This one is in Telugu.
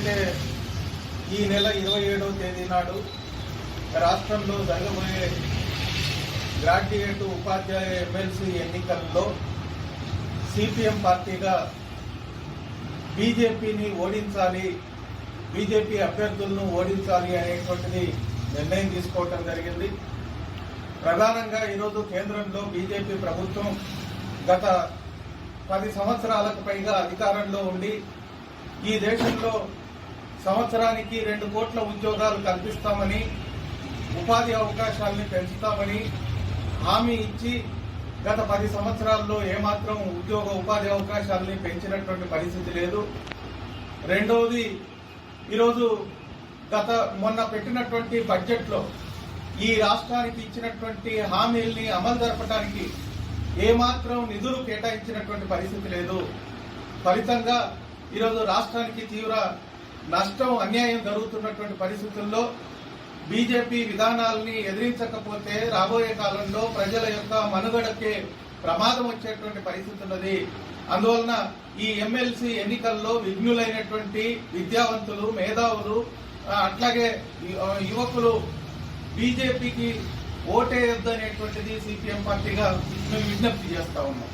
ఏదైతే ఈ నెల 27వ తేదీ నాడు రాష్ట్రంలో జరగబోయే గ్రాడ్యుయేట్ ఉపాధ్యాయ ఎమ్మెల్సీ ఎన్నికల్లో సిపిఎం పార్టీగా బీజేపీని ఓడించాలి, బీజేపీ అభ్యర్థులను ఓడించాలి అనేటువంటిది నిర్ణయం తీసుకోవటం జరిగింది. ప్రధానంగా ఈరోజు కేంద్రంలో బీజేపీ ప్రభుత్వం గత 10 సంవత్సరాలకు పైగా అధికారంలో ఉండి ఈ దేశంలో సంవత్సరానికి 2 కోట్ల ఉద్యోగాలు కల్పిస్తామని, ఉపాధి అవకాశాలను పెంచుతామని హామీ ఇచ్చి గత 10 సంవత్సరాల్లో ఏమాత్రం ఉపాధి అవకాశాలని పెంచినటువంటి పరిస్థితి లేదు. రెండవది, ఈరోజు మొన్న పెట్టినటువంటి బడ్జెట్లో ఈ రాష్ట్రానికి ఇచ్చినటువంటి హామీల్ని అమలు జరపడానికి ఏమాత్రం నిధులు కేటాయించినటువంటి పరిస్థితి లేదు. ఫలితంగా ఈరోజు రాష్ట్రానికి తీవ్ర నష్టం, అన్యాయం జరుగుతున్నటువంటి పరిస్థితుల్లో బీజేపీ విధానాలని ఎదిరించకపోతే రాబోయే కాలంలో ప్రజల యొక్క మనుగడకే ప్రమాదం వచ్చేటువంటి పరిస్థితి ఉన్నది. అందువలన ఈ ఎమ్మెల్సీ ఎన్నికల్లో విఘ్నులైనటువంటి విద్యావంతులు, మేధావులు, అట్లాగే యువకులు బీజేపీకి ఓటేయొద్దనేటువంటిది సిపిఎం పార్టీగా మేము విజ్ఞప్తి చేస్తా ఉన్నాం.